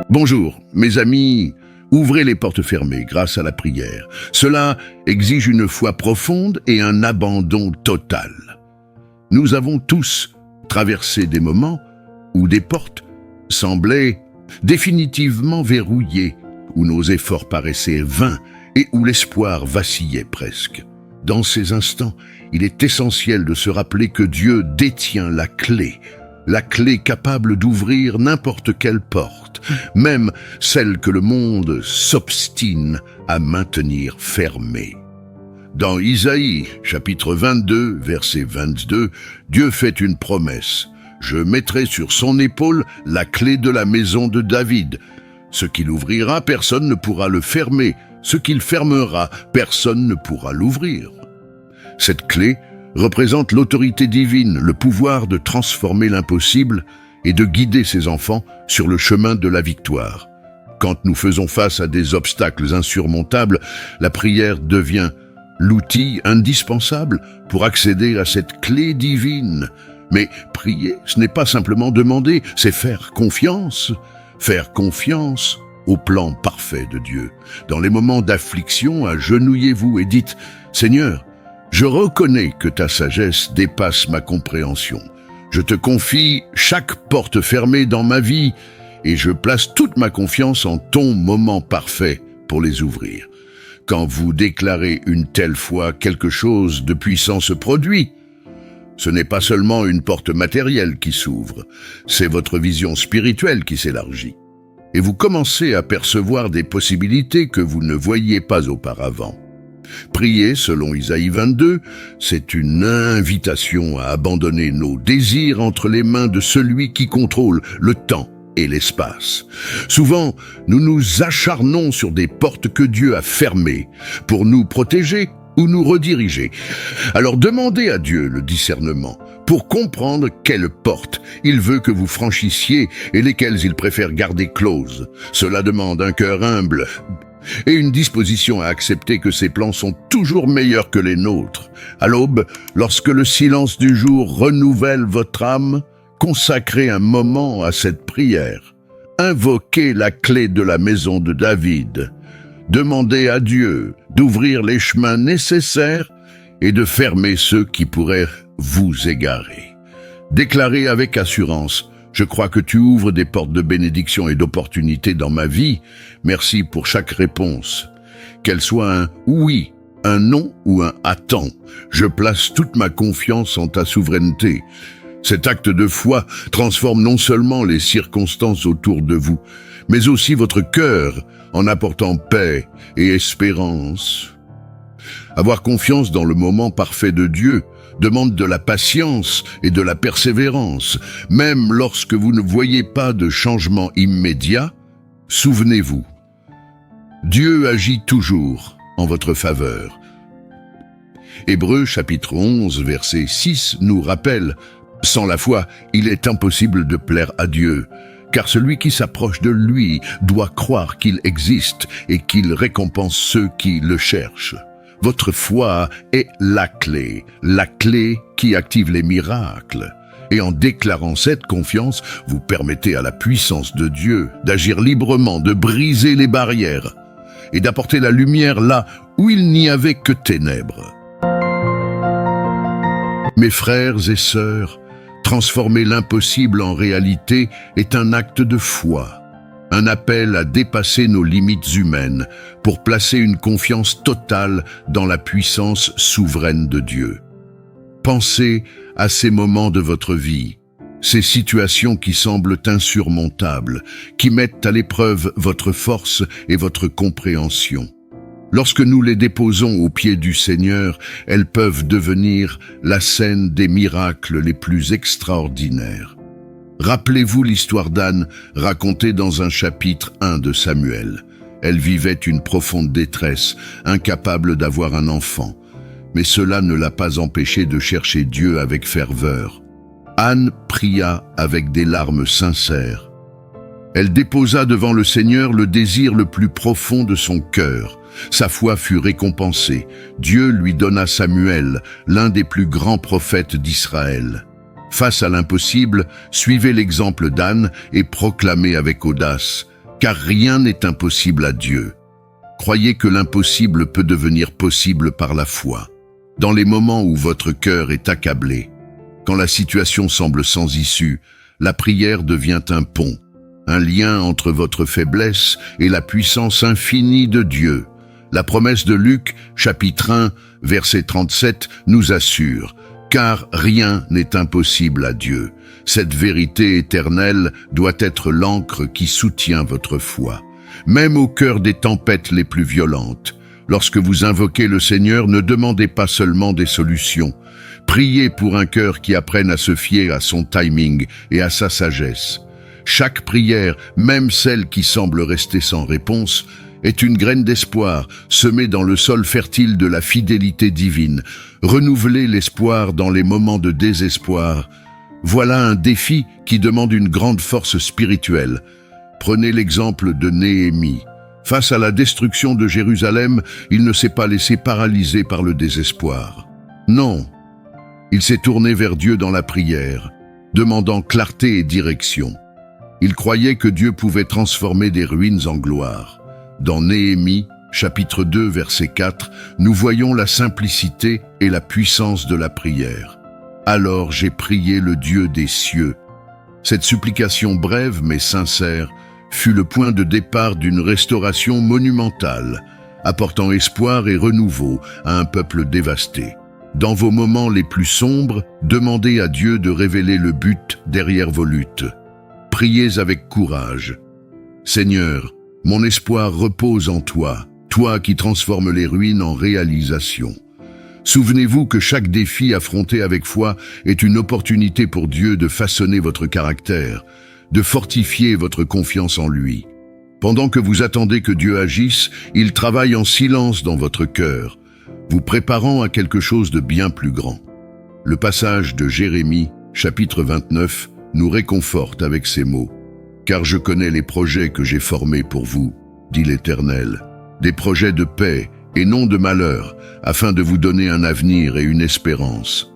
Bonjour, mes amis, ouvrez les portes fermées grâce à la prière. Cela exige une foi profonde et un abandon total. Nous avons tous traversé des moments où des portes semblaient définitivement verrouillées, où nos efforts paraissaient vains et où l'espoir vacillait presque. Dans ces instants, il est essentiel de se rappeler que Dieu détient la clé capable d'ouvrir n'importe quelle porte, même celle que le monde s'obstine à maintenir fermée. Dans Isaïe, chapitre 22, verset 22, Dieu fait une promesse. « Je mettrai sur son épaule la clé de la maison de David. Ce qu'il ouvrira, personne ne pourra le fermer. Ce qu'il fermera, personne ne pourra l'ouvrir. » Cette clé représente l'autorité divine, le pouvoir de transformer l'impossible et de guider ses enfants sur le chemin de la victoire. Quand nous faisons face à des obstacles insurmontables, la prière devient l'outil indispensable pour accéder à cette clé divine. Mais prier, ce n'est pas simplement demander, c'est faire confiance. Faire confiance au plan parfait de Dieu. Dans les moments d'affliction, agenouillez-vous et dites « Seigneur, je reconnais que ta sagesse dépasse ma compréhension. Je te confie chaque porte fermée dans ma vie et je place toute ma confiance en ton moment parfait pour les ouvrir. » Quand vous déclarez une telle foi, quelque chose de puissant se produit. Ce n'est pas seulement une porte matérielle qui s'ouvre, c'est votre vision spirituelle qui s'élargit. Et vous commencez à percevoir des possibilités que vous ne voyiez pas auparavant. Prier, selon Isaïe 22, c'est une invitation à abandonner nos désirs entre les mains de celui qui contrôle le temps et l'espace. Souvent, nous nous acharnons sur des portes que Dieu a fermées pour nous protéger ou nous rediriger. Alors demandez à Dieu le discernement pour comprendre quelles portes il veut que vous franchissiez et lesquelles il préfère garder closes. Cela demande un cœur humble et une disposition à accepter que ses plans sont toujours meilleurs que les nôtres. À l'aube, lorsque le silence du jour renouvelle votre âme, consacrez un moment à cette prière. Invoquez la clé de la maison de David. Demandez à Dieu d'ouvrir les chemins nécessaires et de fermer ceux qui pourraient vous égarer. Déclarez avec assurance: je crois que tu ouvres des portes de bénédiction et d'opportunités dans ma vie. Merci pour chaque réponse. Qu'elle soit un oui, un non ou un attends. Je place toute ma confiance en ta souveraineté. Cet acte de foi transforme non seulement les circonstances autour de vous, mais aussi votre cœur en apportant paix et espérance. Avoir confiance dans le moment parfait de Dieu demande de la patience et de la persévérance. Même lorsque vous ne voyez pas de changement immédiat, souvenez-vous, Dieu agit toujours en votre faveur. Hébreux chapitre 11, verset 6 nous rappelle: sans la foi, il est impossible de plaire à Dieu, car celui qui s'approche de lui doit croire qu'il existe et qu'il récompense ceux qui le cherchent. Votre foi est la clé qui active les miracles. Et en déclarant cette confiance, vous permettez à la puissance de Dieu d'agir librement, de briser les barrières et d'apporter la lumière là où il n'y avait que ténèbres. Mes frères et sœurs, transformer l'impossible en réalité est un acte de foi, un appel à dépasser nos limites humaines pour placer une confiance totale dans la puissance souveraine de Dieu. Pensez à ces moments de votre vie, ces situations qui semblent insurmontables, qui mettent à l'épreuve votre force et votre compréhension. Lorsque nous les déposons aux pieds du Seigneur, elles peuvent devenir la scène des miracles les plus extraordinaires. Rappelez-vous l'histoire d'Anne racontée dans un chapitre 1 de Samuel. Elle vivait une profonde détresse, incapable d'avoir un enfant. Mais cela ne l'a pas empêchée de chercher Dieu avec ferveur. Anne pria avec des larmes sincères. Elle déposa devant le Seigneur le désir le plus profond de son cœur. Sa foi fut récompensée. Dieu lui donna Samuel, l'un des plus grands prophètes d'Israël. Face à l'impossible, suivez l'exemple d'Anne et proclamez avec audace: car rien n'est impossible à Dieu. Croyez que l'impossible peut devenir possible par la foi. Dans les moments où votre cœur est accablé, quand la situation semble sans issue, la prière devient un pont, un lien entre votre faiblesse et la puissance infinie de Dieu. La promesse de Luc, chapitre 1, verset 37, nous assure « Car rien n'est impossible à Dieu ». Cette vérité éternelle doit être l'encre qui soutient votre foi. Même au cœur des tempêtes les plus violentes, lorsque vous invoquez le Seigneur, ne demandez pas seulement des solutions. Priez pour un cœur qui apprenne à se fier à son timing et à sa sagesse. Chaque prière, même celle qui semble rester sans réponse, est une graine d'espoir semée dans le sol fertile de la fidélité divine. Renouvelez l'espoir dans les moments de désespoir. Voilà un défi qui demande une grande force spirituelle. Prenez l'exemple de Néhémie. Face à la destruction de Jérusalem, il ne s'est pas laissé paralyser par le désespoir. Non, il s'est tourné vers Dieu dans la prière, demandant clarté et direction. Il croyait que Dieu pouvait transformer des ruines en gloire. Dans Néhémie, chapitre 2, verset 4, nous voyons la simplicité et la puissance de la prière. Alors j'ai prié le Dieu des cieux. Cette supplication brève mais sincère fut le point de départ d'une restauration monumentale, apportant espoir et renouveau à un peuple dévasté. Dans vos moments les plus sombres, demandez à Dieu de révéler le but derrière vos luttes. Priez avec courage. Seigneur, mon espoir repose en toi, toi qui transformes les ruines en réalisation. Souvenez-vous que chaque défi affronté avec foi est une opportunité pour Dieu de façonner votre caractère, de fortifier votre confiance en lui. Pendant que vous attendez que Dieu agisse, il travaille en silence dans votre cœur, vous préparant à quelque chose de bien plus grand. Le passage de Jérémie, chapitre 29, nous réconforte avec ces mots. « Car je connais les projets que j'ai formés pour vous, dit l'Éternel, des projets de paix et non de malheur, afin de vous donner un avenir et une espérance. »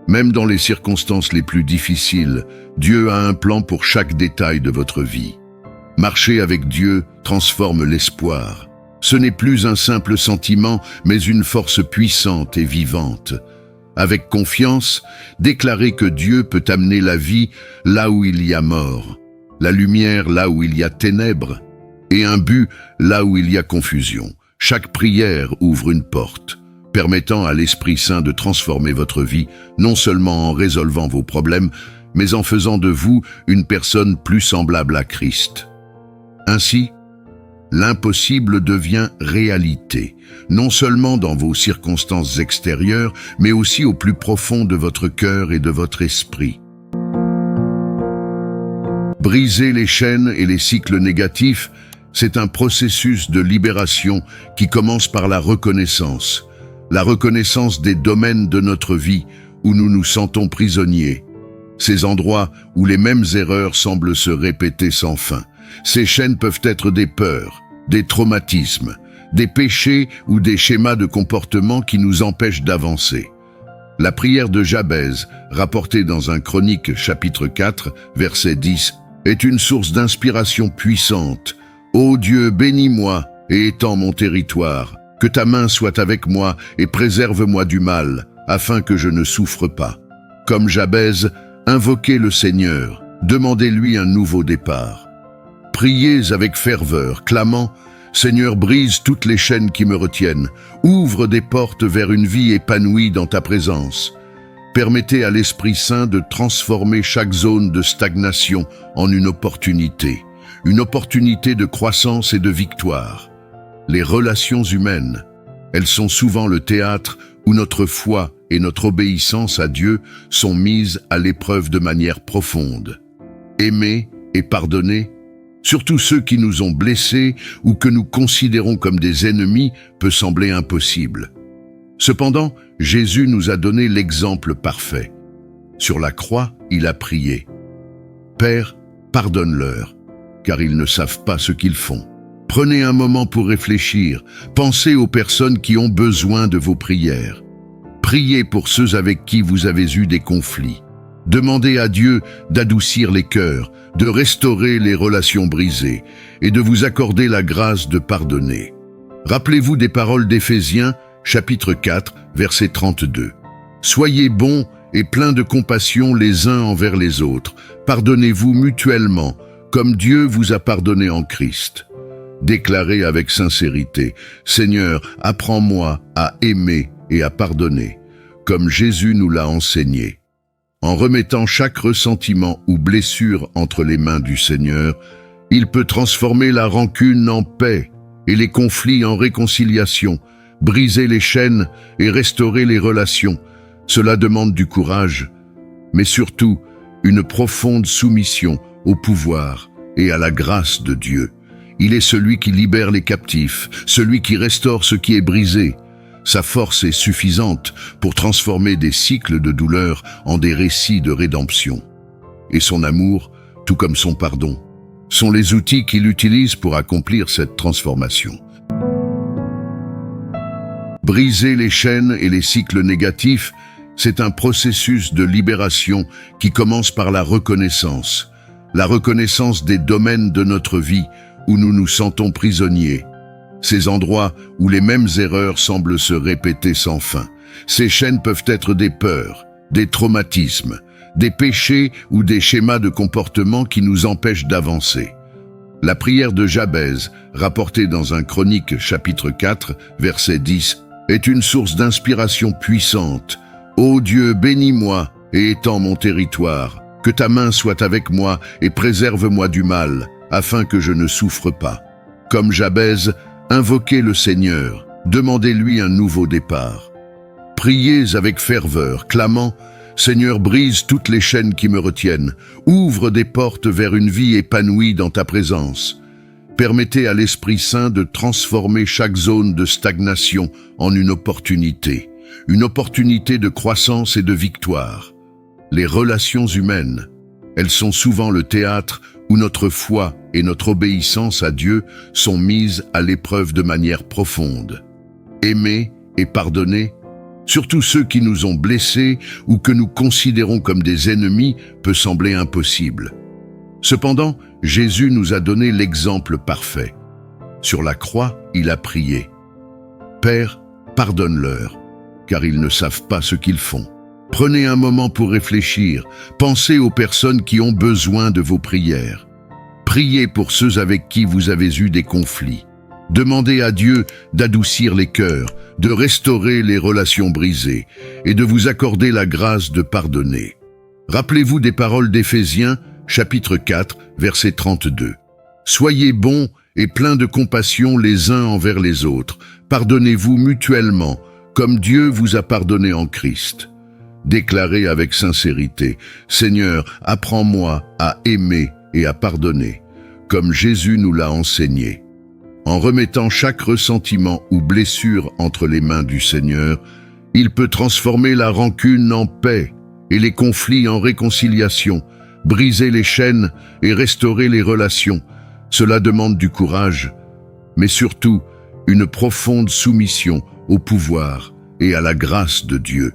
Même dans les circonstances les plus difficiles, Dieu a un plan pour chaque détail de votre vie. Marcher avec Dieu transforme l'espoir. Ce n'est plus un simple sentiment, mais une force puissante et vivante. Avec confiance, déclarez que Dieu peut amener la vie là où il y a mort, la lumière là où il y a ténèbres, et un but là où il y a confusion. Chaque prière ouvre une porte, permettant à l'Esprit Saint de transformer votre vie, non seulement en résolvant vos problèmes, mais en faisant de vous une personne plus semblable à Christ. Ainsi, l'impossible devient réalité, non seulement dans vos circonstances extérieures, mais aussi au plus profond de votre cœur et de votre esprit. Briser les chaînes et les cycles négatifs, c'est un processus de libération qui commence par la reconnaissance des domaines de notre vie où nous nous sentons prisonniers, ces endroits où les mêmes erreurs semblent se répéter sans fin. Ces chaînes peuvent être des peurs, des traumatismes, des péchés ou des schémas de comportement qui nous empêchent d'avancer. La prière de Jabez, rapportée dans un Chronique chapitre 4, verset 10, est une source d'inspiration puissante. « Ô Dieu, bénis-moi et étends mon territoire, que ta main soit avec moi et préserve-moi du mal, afin que je ne souffre pas. » Comme Jabez, invoquez le Seigneur, demandez-lui un nouveau départ. Priez avec ferveur, clamant « Seigneur, brise toutes les chaînes qui me retiennent, ouvre des portes vers une vie épanouie dans ta présence. » Permettez à l'Esprit Saint de transformer chaque zone de stagnation en une opportunité de croissance et de victoire. Les relations humaines, elles sont souvent le théâtre où notre foi et notre obéissance à Dieu sont mises à l'épreuve de manière profonde. Aimer et pardonner, surtout ceux qui nous ont blessés ou que nous considérons comme des ennemis, peut sembler impossible. Cependant, Jésus nous a donné l'exemple parfait. Sur la croix, il a prié. « Père, pardonne-leur, car ils ne savent pas ce qu'ils font. » Prenez un moment pour réfléchir, pensez aux personnes qui ont besoin de vos prières. Priez pour ceux avec qui vous avez eu des conflits. Demandez à Dieu d'adoucir les cœurs, de restaurer les relations brisées et de vous accorder la grâce de pardonner. Rappelez-vous des paroles d'Éphésiens, chapitre 4, verset 32. Soyez bons et pleins de compassion les uns envers les autres. Pardonnez-vous mutuellement, comme Dieu vous a pardonné en Christ. Déclarez avec sincérité, « Seigneur, apprends-moi à aimer et à pardonner, comme Jésus nous l'a enseigné. » En remettant chaque ressentiment ou blessure entre les mains du Seigneur, il peut transformer la rancune en paix et les conflits en réconciliation, briser les chaînes et restaurer les relations. Cela demande du courage, mais surtout une profonde soumission au pouvoir et à la grâce de Dieu. Il est celui qui libère les captifs, celui qui restaure ce qui est brisé. Sa force est suffisante pour transformer des cycles de douleur en des récits de rédemption. Et son amour, tout comme son pardon, sont les outils qu'il utilise pour accomplir cette transformation. Briser les chaînes et les cycles négatifs, c'est un processus de libération qui commence par la reconnaissance des domaines de notre vie où nous nous sentons prisonniers, ces endroits où les mêmes erreurs semblent se répéter sans fin. Ces chaînes peuvent être des peurs, des traumatismes, des péchés ou des schémas de comportement qui nous empêchent d'avancer. La prière de Jabez, rapportée dans un Chronique chapitre 4, verset 10, est une source d'inspiration puissante. « Ô Dieu, bénis-moi et étends mon territoire, que ta main soit avec moi et préserve-moi du mal, afin que je ne souffre pas. » Comme Jabez, invoquez le Seigneur, demandez-lui un nouveau départ. Priez avec ferveur, clamant « Seigneur, brise toutes les chaînes qui me retiennent, ouvre des portes vers une vie épanouie dans ta présence. » Permettez à l'Esprit Saint de transformer chaque zone de stagnation en une opportunité de croissance et de victoire. Les relations humaines, elles sont souvent le théâtre où notre foi et notre obéissance à Dieu sont mises à l'épreuve de manière profonde. Aimer et pardonner, surtout ceux qui nous ont blessés ou que nous considérons comme des ennemis, peut sembler impossible. Cependant, Jésus nous a donné l'exemple parfait. Sur la croix, il a prié « Père, pardonne-leur, car ils ne savent pas ce qu'ils font. » Prenez un moment pour réfléchir, pensez aux personnes qui ont besoin de vos prières. Priez pour ceux avec qui vous avez eu des conflits. Demandez à Dieu d'adoucir les cœurs, de restaurer les relations brisées et de vous accorder la grâce de pardonner. Rappelez-vous des paroles d'Éphésiens, chapitre 4, verset 32. Soyez bons et pleins de compassion les uns envers les autres. Pardonnez-vous mutuellement, comme Dieu vous a pardonné en Christ. Déclarez avec sincérité, « Seigneur, apprends-moi à aimer et à pardonner, comme Jésus nous l'a enseigné. » En remettant chaque ressentiment ou blessure entre les mains du Seigneur, il peut transformer la rancune en paix et les conflits en réconciliation, briser les chaînes et restaurer les relations. Cela demande du courage, mais surtout une profonde soumission au pouvoir et à la grâce de Dieu.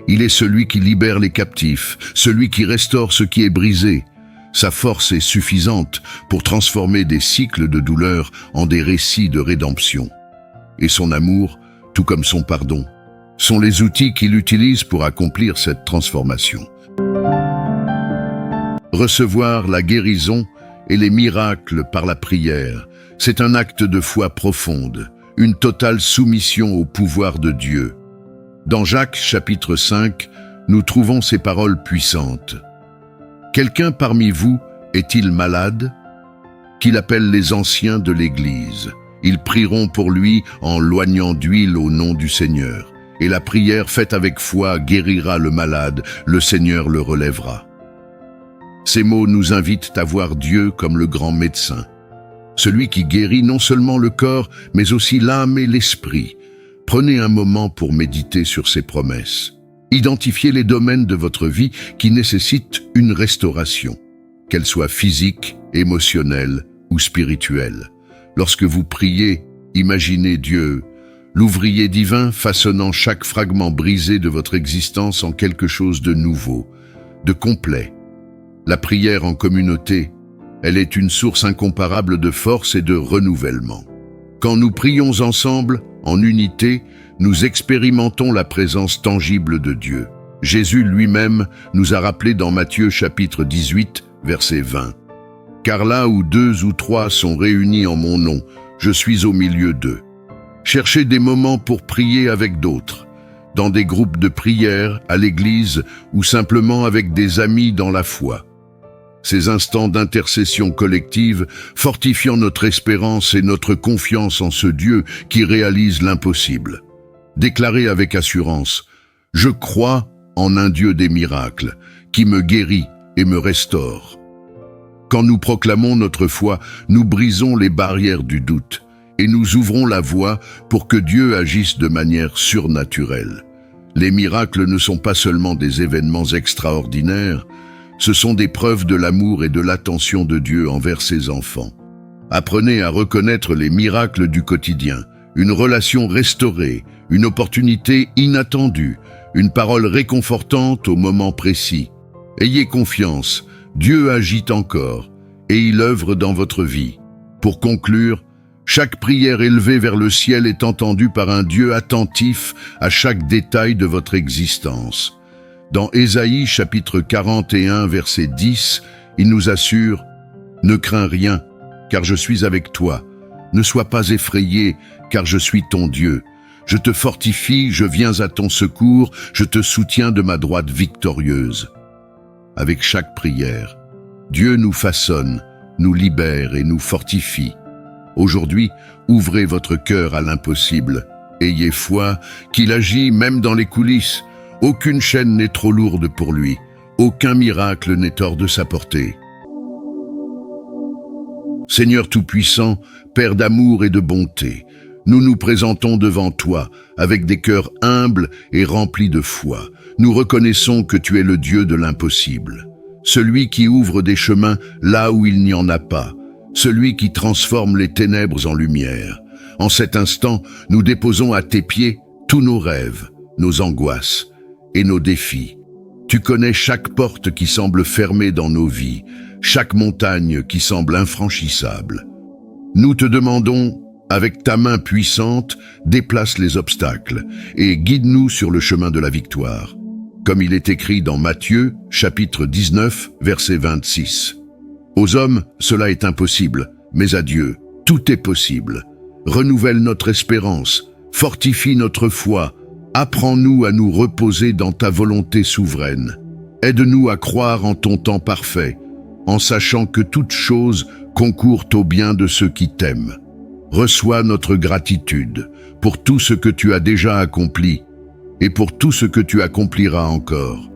Il est celui qui libère les captifs, celui qui restaure ce qui est brisé. Sa force est suffisante pour transformer des cycles de douleur en des récits de rédemption. Et son amour, tout comme son pardon, sont les outils qu'il utilise pour accomplir cette transformation. Recevoir la guérison et les miracles par la prière, c'est un acte de foi profonde, une totale soumission au pouvoir de Dieu. Dans Jacques chapitre 5, nous trouvons ces paroles puissantes. « Quelqu'un parmi vous est-il malade ? Qu'il appelle les anciens de l'Église. Ils prieront pour lui en loignant d'huile au nom du Seigneur. Et la prière faite avec foi guérira le malade, le Seigneur le relèvera. » Ces mots nous invitent à voir Dieu comme le grand médecin, celui qui guérit non seulement le corps, mais aussi l'âme et l'esprit. Prenez un moment pour méditer sur ces promesses. Identifiez les domaines de votre vie qui nécessitent une restauration, qu'elle soit physique, émotionnelle ou spirituelle. Lorsque vous priez, imaginez Dieu, l'ouvrier divin façonnant chaque fragment brisé de votre existence en quelque chose de nouveau. de complet. La prière en communauté, elle est une source incomparable de force et de renouvellement. Quand nous prions ensemble, en unité, nous expérimentons la présence tangible de Dieu. Jésus lui-même nous a rappelé dans Matthieu chapitre 18, verset 20. « Car là où 2 ou 3 sont réunis en mon nom, je suis au milieu d'eux. » Cherchez des moments pour prier avec d'autres, dans des groupes de prière, à l'église ou simplement avec des amis dans la foi. Ces instants d'intercession collective fortifiant notre espérance et notre confiance en ce Dieu qui réalise l'impossible. Déclarez avec assurance « Je crois en un Dieu des miracles, qui me guérit et me restaure. » Quand nous proclamons notre foi, nous brisons les barrières du doute et nous ouvrons la voie pour que Dieu agisse de manière surnaturelle. Les miracles ne sont pas seulement des événements extraordinaires, ce sont des preuves de l'amour et de l'attention de Dieu envers ses enfants. Apprenez à reconnaître les miracles du quotidien, une relation restaurée, une opportunité inattendue, une parole réconfortante au moment précis. Ayez confiance, Dieu agit encore et il œuvre dans votre vie. Pour conclure, chaque prière élevée vers le ciel est entendue par un Dieu attentif à chaque détail de votre existence. Dans Ésaïe chapitre 41 verset 10, il nous assure « Ne crains rien, car je suis avec toi. Ne sois pas effrayé, car je suis ton Dieu. Je te fortifie, je viens à ton secours, je te soutiens de ma droite victorieuse. » Avec chaque prière, Dieu nous façonne, nous libère et nous fortifie. Aujourd'hui, ouvrez votre cœur à l'impossible. Ayez foi qu'il agit même dans les coulisses. Aucune chaîne n'est trop lourde pour lui. Aucun miracle n'est hors de sa portée. Seigneur Tout-Puissant, Père d'amour et de bonté, nous nous présentons devant toi avec des cœurs humbles et remplis de foi. Nous reconnaissons que tu es le Dieu de l'impossible, celui qui ouvre des chemins là où il n'y en a pas, celui qui transforme les ténèbres en lumière. En cet instant, nous déposons à tes pieds tous nos rêves, nos angoisses et nos défis. Tu connais chaque porte qui semble fermée dans nos vies, chaque montagne qui semble infranchissable. Nous te demandons, avec ta main puissante, déplace les obstacles et guide-nous sur le chemin de la victoire. Comme il est écrit dans Matthieu, chapitre 19, verset 26. Aux hommes, cela est impossible, mais à Dieu, tout est possible. Renouvelle notre espérance, fortifie notre foi, apprends-nous à nous reposer dans ta volonté souveraine. Aide-nous à croire en ton temps parfait, en sachant que toute chose concourt au bien de ceux qui t'aiment. Reçois notre gratitude pour tout ce que tu as déjà accompli et pour tout ce que tu accompliras encore.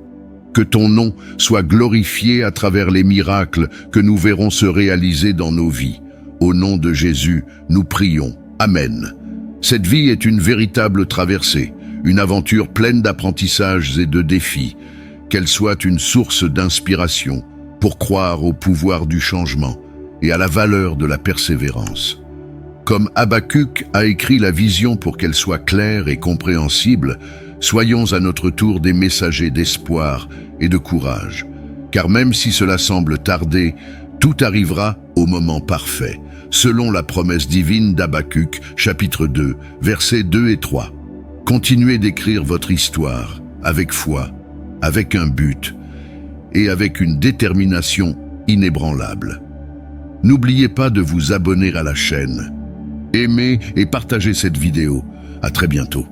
Que ton nom soit glorifié à travers les miracles que nous verrons se réaliser dans nos vies. Au nom de Jésus, nous prions. Amen. Cette vie est une véritable traversée, une aventure pleine d'apprentissages et de défis. Qu'elle soit une source d'inspiration pour croire au pouvoir du changement et à la valeur de la persévérance. Comme Habakkuk a écrit la vision pour qu'elle soit claire et compréhensible, soyons à notre tour des messagers d'espoir et de courage. Car même si cela semble tarder, tout arrivera au moment parfait, selon la promesse divine d'Habakkuk, chapitre 2, versets 2 et 3. Continuez d'écrire votre histoire avec foi, avec un but et avec une détermination inébranlable. N'oubliez pas de vous abonner à la chaîne. Aimez et partagez cette vidéo. À très bientôt.